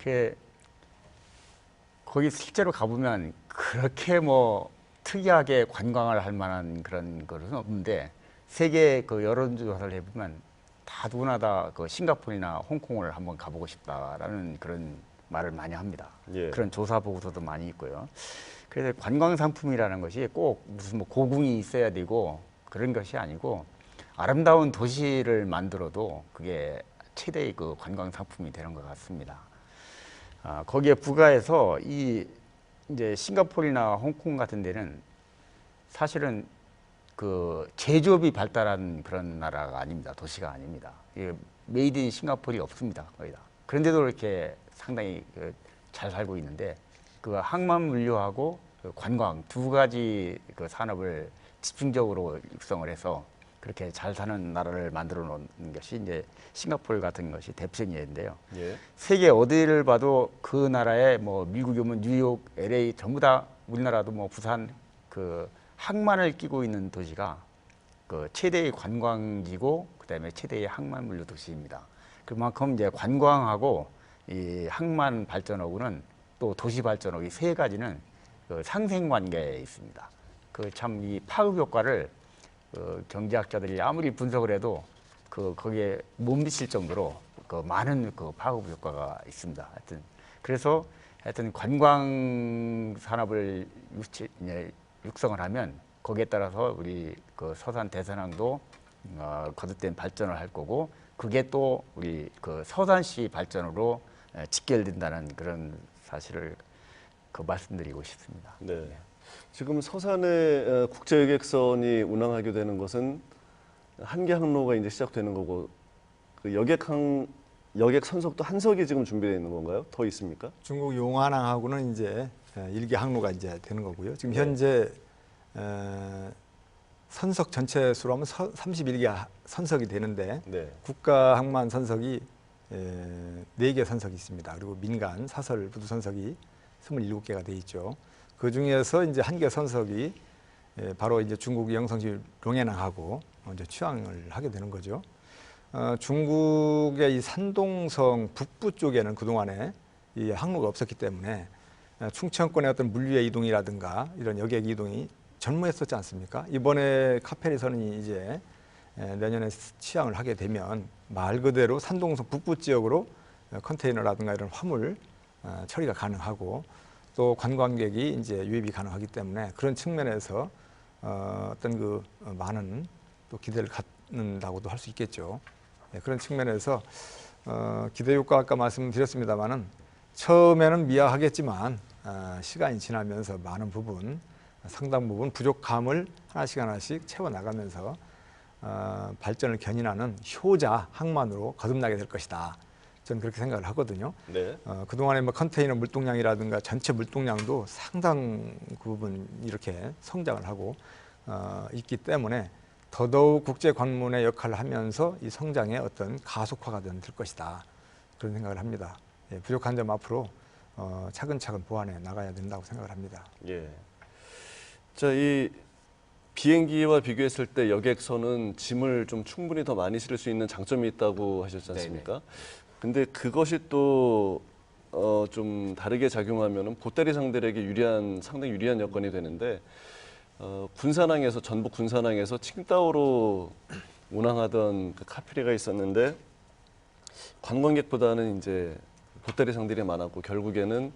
그 거기 실제로 가보면 그렇게 뭐 특이하게 관광을 할 만한 그런 것은 없는데 세계 그 여론조사를 해보면 다 누구나 다 그 싱가포르나 홍콩을 한번 가보고 싶다라는 그런 말을 많이 합니다. 예. 그런 조사 보고서도 많이 있고요. 그래서 관광 상품이라는 것이 꼭 무슨 뭐 고궁이 있어야 되고 그런 것이 아니고 아름다운 도시를 만들어도 그게 최대의 그 관광 상품이 되는 것 같습니다. 거기에 부가해서 이제 싱가포르나 홍콩 같은 데는 사실은 그 제조업이 발달한 그런 나라가 아닙니다. 도시가 아닙니다. 메이드 인 싱가포르이 없습니다. 거의 다. 그런데도 이렇게 상당히 잘 살고 있는데 그 항만 물류하고 그 관광 두 가지 그 산업을 집중적으로 육성을 해서 그렇게 잘 사는 나라를 만들어 놓은 것이 이제 싱가포르 같은 것이 대표적인 예인데요. 예. 세계 어디를 봐도 그 나라에 뭐 미국이면 뉴욕, LA 전부 다 우리나라도 뭐 부산 그 항만을 끼고 있는 도시가 그 최대의 관광지고 그다음에 최대의 항만 물류 도시입니다. 그만큼 이제 관광하고 이 항만 발전하고는 또 도시 발전하고 이 세 가지는 그 상생 관계에 있습니다. 그 참 이 파급 효과를 경제학자들이 아무리 분석을 해도 거기에 못 미칠 정도로 그 많은 그 파급 효과가 있습니다. 하여튼 그래서 관광 산업을 육성을 하면 거기에 따라서 우리 그 서산 대산항도 거듭된 발전을 할 거고 그게 또 우리 그 서산시 발전으로 직결된다는 그런 사실을 말씀드리고 싶습니다. 네. 지금 서산에 국제여객선이 운항하게 되는 것은 한 개 항로가 이제 시작되는 거고 그 여객 선석도 한 석이 지금 준비되어 있는 건가요? 더 있습니까? 중국 용화항하고는 이제 1개 항로가 이제 되는 거고요. 지금 현재 선석 전체 수로 하면 31개 선석이 되는데 네. 국가 항만 선석이 4개 선석이 있습니다. 그리고 민간 사설 부두 선석이 27개가 돼 있죠. 그 중에서 이제 한 개 선석이 바로 이제 중국 영성시 롱해낭하고 이제 취항을 하게 되는 거죠. 중국의 이 산동성 북부 쪽에는 그동안에 이 항로가 없었기 때문에 충청권의 어떤 물류의 이동이라든가 이런 여객 이동이 전무했었지 않습니까? 이번에 카페리선이 이제 내년에 취항을 하게 되면 말 그대로 산동성 북부 지역으로 컨테이너라든가 이런 화물 처리가 가능하고 또 관광객이 이제 유입이 가능하기 때문에 그런 측면에서 어떤 그 많은 또 기대를 갖는다고도 할 수 있겠죠. 네, 그런 측면에서 기대 효과 아까 말씀드렸습니다만은 처음에는 미약하겠지만 시간이 지나면서 많은 부분, 상당 부분 부족함을 하나씩 채워 나가면서 발전을 견인하는 효자 항만으로 거듭나게 될 것이다. 저는 그렇게 생각을 하거든요. 네. 그동안에 뭐 컨테이너 물동량이라든가 전체 물동량도 상당 부분 이렇게 성장을 하고 있기 때문에 더더욱 국제 관문의 역할을 하면서 이 성장의 어떤 가속화가 될 것이다. 그런 생각을 합니다. 예, 부족한 점 앞으로 차근차근 보완해 나가야 된다고 생각을 합니다. 예. 자, 이 비행기와 비교했을 때 여객선은 짐을 좀 충분히 더 많이 실을 수 있는 장점이 있다고 하셨지 않습니까? 근데 그것이 또 좀 다르게 작용하면은 보따리 상들에게 상당히 유리한 여건이 되는데 군산항에서 전북 군산항에서 칭따오로 운항하던 그 카프리가 있었는데 관광객보다는 이제 보따리 상들이 많았고 결국에는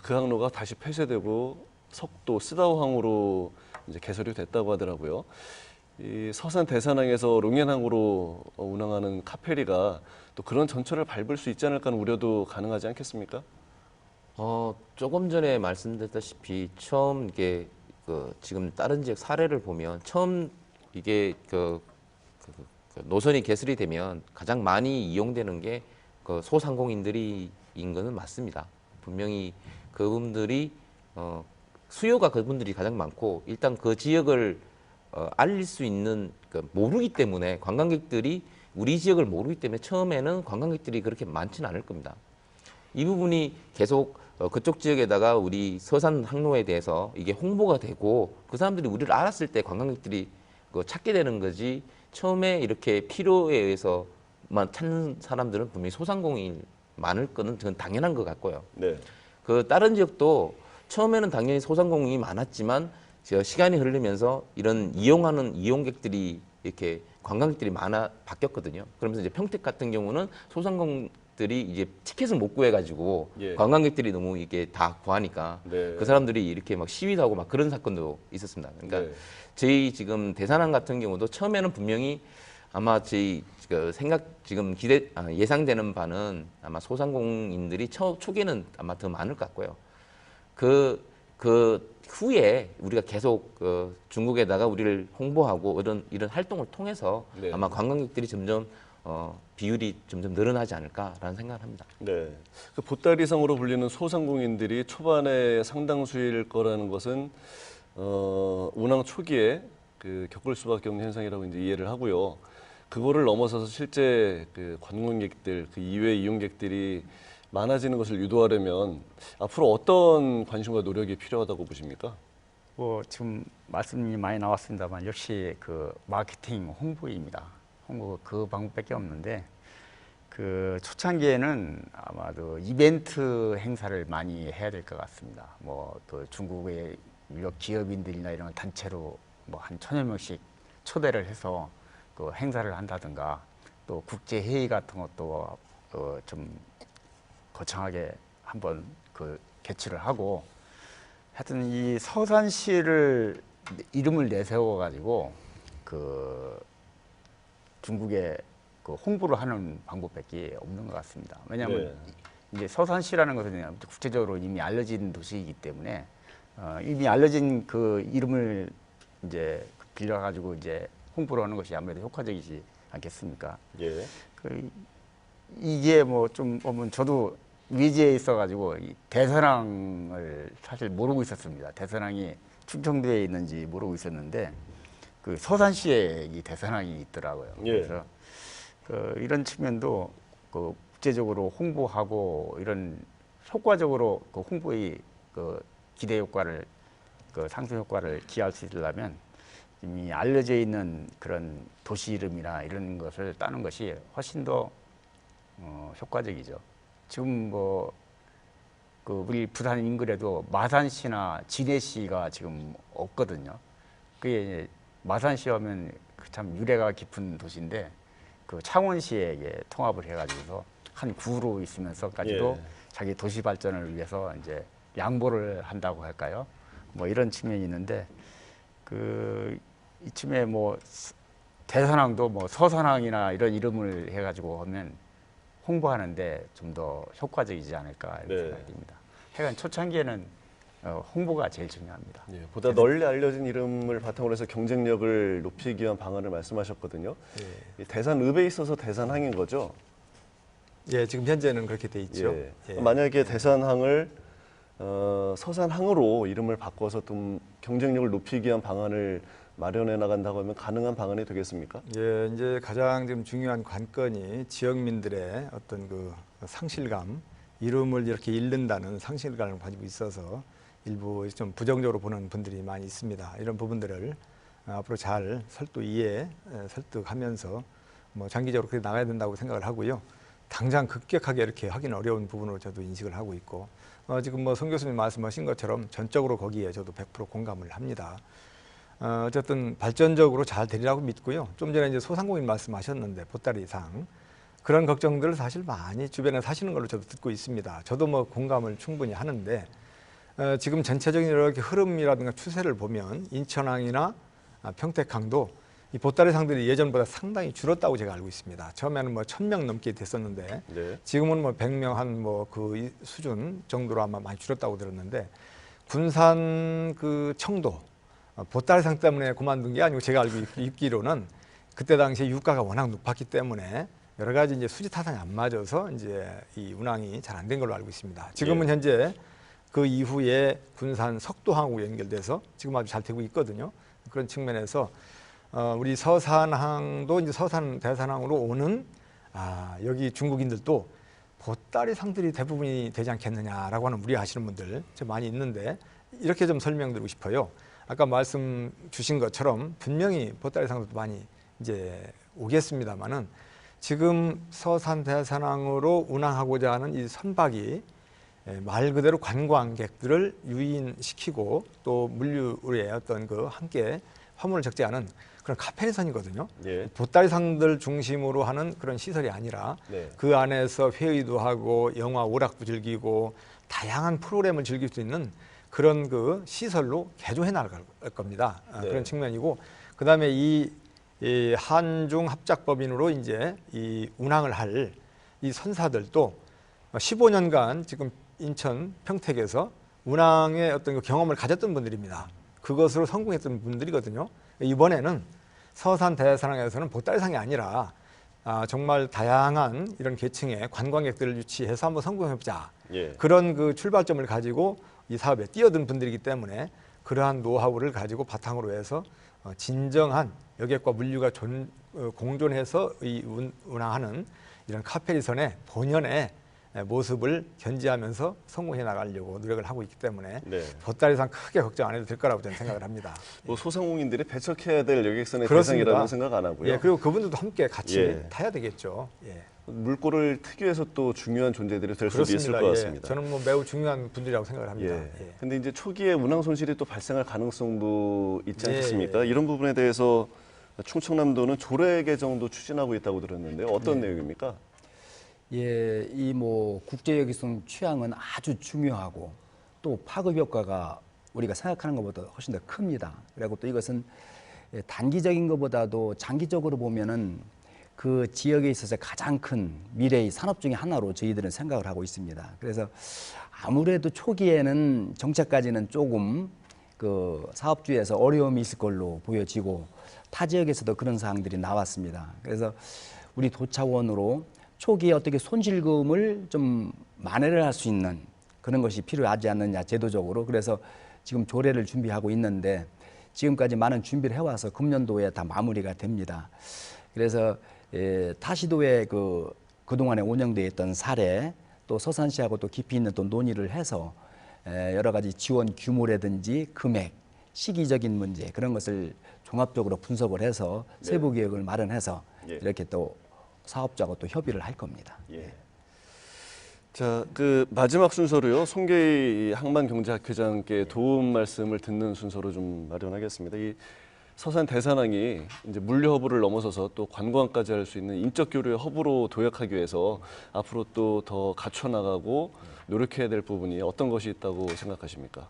그 항로가 다시 폐쇄되고 석도 쓰다오항으로 이제 개설이 됐다고 하더라고요. 이 서산 대산항에서 롱앤항으로 운항하는 카페리가 또 그런 전철을 밟을 수 있지 않을까 하는 우려도 가능하지 않겠습니까? 조금 전에 말씀드렸다시피 처음 이게 지금 다른 지역 사례를 보면 처음 이게 그 노선이 개설이 되면 가장 많이 이용되는 게 그 소상공인들인 거는 맞습니다. 분명히 그분들이 수요가 그분들이 가장 많고 일단 그 지역을 알릴 수 있는 모르기 때문에 관광객들이 우리 지역을 모르기 때문에 처음에는 관광객들이 그렇게 많지는 않을 겁니다. 이 부분이 계속 그쪽 지역에다가 우리 서산 항로에 대해서 이게 홍보가 되고 그 사람들이 우리를 알았을 때 관광객들이 찾게 되는 거지 처음에 이렇게 필요에 의해서만 찾는 사람들은 분명히 소상공인 많을 거는 저는 당연한 것 같고요. 네. 그 다른 지역도 처음에는 당연히 소상공인이 많았지만 시간이 흐르면서 이런 이용하는 이용객들이 이렇게 관광객들이 많아 바뀌었거든요. 그러면서 이제 평택 같은 경우는 소상공인들이 이제 티켓을 못 구해가지고 예. 관광객들이 너무 이게 다 구하니까 네. 그 사람들이 이렇게 막 시위도 하고 막 그런 사건도 있었습니다. 그러니까 네. 저희 지금 대산항 같은 경우도 처음에는 분명히 아마 저희 지금 예상되는 바는 아마 소상공인들이 초기에는 아마 더 많을 것 같고요. 그 후에 우리가 계속 중국에다가 우리를 홍보하고 이런 활동을 통해서 네. 아마 관광객들이 점점 비율이 점점 늘어나지 않을까라는 생각을 합니다. 네. 그 보따리상으로 불리는 소상공인들이 초반에 상당수일 거라는 것은 운항 초기에 겪을 수밖에 없는 현상이라고 이제 이해를 하고요. 그거를 넘어서서 실제 그 관광객들, 그 이외 이용객들이 많아지는 것을 유도하려면 앞으로 어떤 관심과 노력이 필요하다고 보십니까? 뭐 지금 말씀이 많이 나왔습니다만 역시 그 마케팅 홍보입니다. 홍보 그 방법밖에 없는데 그 초창기에는 아마도 이벤트 행사를 많이 해야 될 것 같습니다. 뭐 또 중국의 유력 기업인들이나 이런 단체로 뭐 한 1,000여 명씩 초대를 해서 그 행사를 한다든가 또 국제 회의 같은 것도 좀 거창하게 한번 개최를 하고 하여튼 이 서산시를 이름을 내세워 가지고 중국에 홍보를 하는 방법밖에 없는 것 같습니다. 왜냐하면 이제 서산시라는 것은 국제적으로 이미 알려진 도시이기 때문에 이미 알려진 그 이름을 이제 빌려 가지고 이제 홍보를 하는 것이 아무래도 효과적이지 않겠습니까? 예. 이게 뭐 좀 보면 저도 위지에 있어가지고 이 대산항을 사실 모르고 있었습니다. 대산항이 충청도에 있는지 모르고 있었는데 그 서산시에 이 대산항이 있더라고요. 예. 그래서 이런 측면도 국제적으로 홍보하고 이런 효과적으로 홍보의 기대 효과를 상승 효과를 기할 수 있으려면 이미 알려져 있는 그런 도시 이름이나 이런 것을 따는 것이 훨씬 더 효과적이죠. 지금 우리 부산 인근에도 마산시나 진해시가 지금 없거든요. 그게 마산시 하면 참 유래가 깊은 도시인데 창원시에 통합을 해가지고서 한 구로 있으면서까지도 자기 도시 발전을 위해서 이제 양보를 한다고 할까요? 뭐 이런 측면이 있는데 이쯤에 대산항도 서산항이나 이런 이름을 해가지고 하면 홍보하는데 좀 더 효과적이지 않을까 이런 네. 생각이 듭니다. 하여간 초창기에는 홍보가 제일 중요합니다. 예, 보다 널리 알려진 이름을 바탕으로 해서 경쟁력을 높이기 위한 방안을 말씀하셨거든요. 이 대산읍에 있어서 대산항인 거죠? 예, 지금 현재는 그렇게 돼 있죠. 예. 만약에 대산항을 서산항으로 이름을 바꿔서 좀 경쟁력을 높이기 위한 방안을 마련해 나간다고 하면 가능한 방안이 되겠습니까? 예, 이제 가장 지금 중요한 관건이 지역민들의 어떤 그 상실감, 이름을 이렇게 잃는다는 상실감을 가지고 있어서 일부 좀 부정적으로 보는 분들이 많이 있습니다. 이런 부분들을 앞으로 잘 설득하면서 뭐 장기적으로 그렇게 나가야 된다고 생각을 하고요. 당장 급격하게 이렇게 하기는 어려운 부분으로 저도 인식을 하고 있고, 지금 뭐 송 교수님 말씀하신 것처럼 전적으로 거기에 저도 100% 공감을 합니다. 어쨌든 발전적으로 잘 되리라고 믿고요. 좀 전에 이제 소상공인 말씀하셨는데 보따리상 그런 걱정들을 사실 많이 주변에 사시는 걸로 저도 듣고 있습니다. 저도 뭐 공감을 충분히 하는데 지금 전체적인 이렇게 흐름이라든가 추세를 보면 인천항이나 평택항도 이 보따리상들이 예전보다 상당히 줄었다고 제가 알고 있습니다. 처음에는 뭐 1,000명 넘게 됐었는데 네. 지금은 뭐 100명 한 뭐 그 수준 정도로 아마 많이 줄었다고 들었는데 군산 그 청도 보따리상 때문에 그만둔 게 아니고 제가 알고 있기로는 그때 당시에 유가가 워낙 높았기 때문에 여러 가지 이제 수지 타산이 안 맞아서 이제 이 운항이 잘 안 된 걸로 알고 있습니다. 지금은 현재 그 이후에 군산 석도항하고 연결돼서 지금 아주 잘 되고 있거든요. 그런 측면에서 우리 서산항도 이제 서산 대산항으로 오는 여기 중국인들도 보따리상들이 대부분이 되지 않겠느냐라고 하는 우려하시는 분들 좀 많이 있는데 이렇게 좀 설명드리고 싶어요. 아까 말씀 주신 것처럼 분명히 보따리상도 많이 이제 오겠습니다만은 지금 서산 대산항으로 운항하고자 하는 이 선박이 말 그대로 관광객들을 유인시키고 또 물류의 어떤 그 함께 화물을 적지 않은 그런 카페리선이거든요. 예. 보따리상들 중심으로 하는 그런 시설이 아니라 네. 그 안에서 회의도 하고 영화 오락도 즐기고 다양한 프로그램을 즐길 수 있는 그런 그 시설로 개조해 나갈 겁니다. 네. 그런 측면이고 그다음에 이 한중 합작법인으로 이제 이 운항을 할 이 선사들도 15년간 지금 인천 평택에서 운항의 어떤 그 경험을 가졌던 분들입니다. 그것으로 성공했던 분들이거든요. 이번에는 서산 대산항에서는 보따리상이 아니라 정말 다양한 이런 계층의 관광객들을 유치해서 한번 성공해보자. 예. 그런 그 출발점을 가지고 이 사업에 뛰어든 분들이기 때문에 그러한 노하우를 가지고 바탕으로 해서 진정한 여객과 물류가 공존해서 이 운항하는 이런 카페리선의 본연의 모습을 견지하면서 성공해 나가려고 노력을 하고 있기 때문에 네. 보따리상 크게 걱정 안 해도 될 거라고 저는 생각을 합니다. 뭐 소상공인들이 배척해야 될 여객선의 그렇습니다. 대상이라는 생각 안 하고요. 예, 그리고 그분들도 함께 같이 예. 타야 되겠죠. 예. 물꼬를 트기 위해서 또 중요한 존재들이 될 수도 있을 것 예. 같습니다. 저는 뭐 매우 중요한 분들이라고 생각을 합니다. 예. 예. 근데 이제 초기에 운항 손실이 또 발생할 가능성도 있지 예, 않겠습니까? 이런 부분에 대해서 충청남도는 조례 개정도 추진하고 있다고 들었는데 어떤 내용입니까? 예, 이 뭐 국제여객선 취향은 아주 중요하고 또 파급 효과가 우리가 생각하는 것보다 훨씬 더 큽니다. 그리고 또 이것은 단기적인 것보다도 장기적으로 보면은 그 지역에 있어서 가장 큰 미래의 산업 중에 하나로 저희들은 생각을 하고 있습니다. 그래서 아무래도 초기에는 정책까지는 조금 그 사업주에서 어려움이 있을 걸로 보여지고 타 지역에서도 그런 사항들이 나왔습니다. 그래서 우리 도차원으로 초기에 어떻게 손실금을 좀 만회를 할 수 있는 그런 것이 필요하지 않느냐 제도적으로. 그래서 지금 조례를 준비하고 있는데 지금까지 많은 준비를 해와서 금년도에 다 마무리가 됩니다. 그래서 타시도에 그동안에 운영되어 있던 사례 또 서산시하고 또 깊이 있는 또 논의를 해서 여러 가지 지원 규모라든지 금액, 시기적인 문제 그런 것을 종합적으로 분석을 해서 세부 계획을 마련해서 이렇게 또 사업자하고 또 협의를 할 겁니다. 예. 자, 그 마지막 순서로요. 송계희 항만경제학회장께 도움 말씀을 듣는 순서로 좀 마련하겠습니다. 이 서산 대산항이 이제 물류 허브를 넘어서서 또 관광까지 할 수 있는 인적 교류의 허브로 도약하기 위해서 앞으로 또 더 갖춰 나가고 노력해야 될 부분이 어떤 것이 있다고 생각하십니까?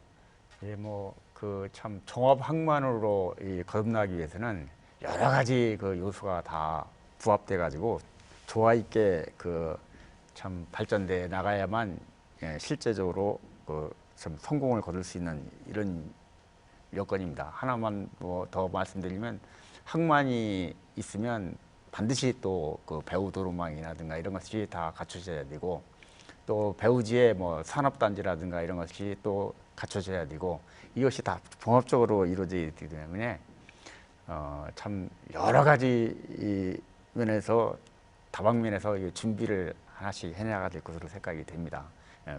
예, 뭐 그 참 종합 항만으로 거듭나기 위해서는 여러 가지 그 요소가 다 부합돼 가지고 조화 있게 그 참 발전돼 나가야만 실제적으로 좀 성공을 거둘 수 있는 이런 여건입니다. 하나만 뭐 더 말씀드리면 항만이 있으면 반드시 또 그 배후 도로망이라든가 이런 것이 다 갖춰져야 되고 또 배후지에 뭐 산업단지라든가 이런 것이 또 갖춰져야 되고 이것이 다 종합적으로 이루어져야 되기 때문에 참 여러 가지 이 면에서 다방면에서 이 준비를 하나씩 해나가야 될 것으로 생각이 됩니다.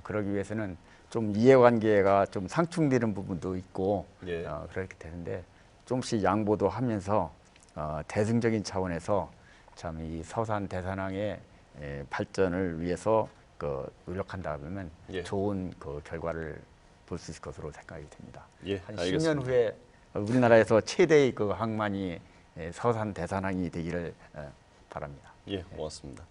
그러기 위해서는 좀 이해관계가 좀 상충되는 부분도 있고 예. 그렇게 되는데 조금씩 양보도 하면서 대승적인 차원에서 참 이 서산 대산항의 발전을 위해서 노력한다 그러면 예. 좋은 그 결과를 볼 수 있을 것으로 생각이 됩니다. 예, 한 알겠습니다. 10년 후에 우리나라에서 최대의 그 항만이 서산 대산항이 되기를 바랍니다. 예, 고맙습니다.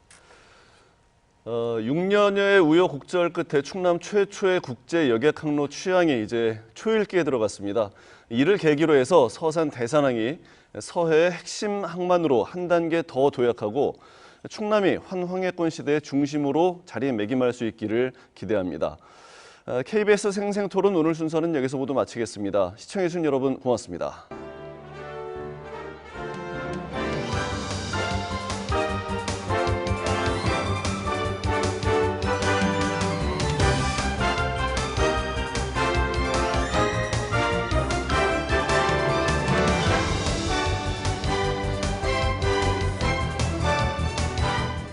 6년여의 우여곡절 끝에 충남 최초의 국제 여객 항로 취항이 이제 초읽기에 들어갔습니다. 이를 계기로 해서 서산 대산항이 서해의 핵심 항만으로 한 단계 더 도약하고 충남이 환황해권 시대의 중심으로 자리매김할 수 있기를 기대합니다. KBS 생생토론 오늘 순서는 여기서 모두 마치겠습니다. 시청해주신 여러분 고맙습니다.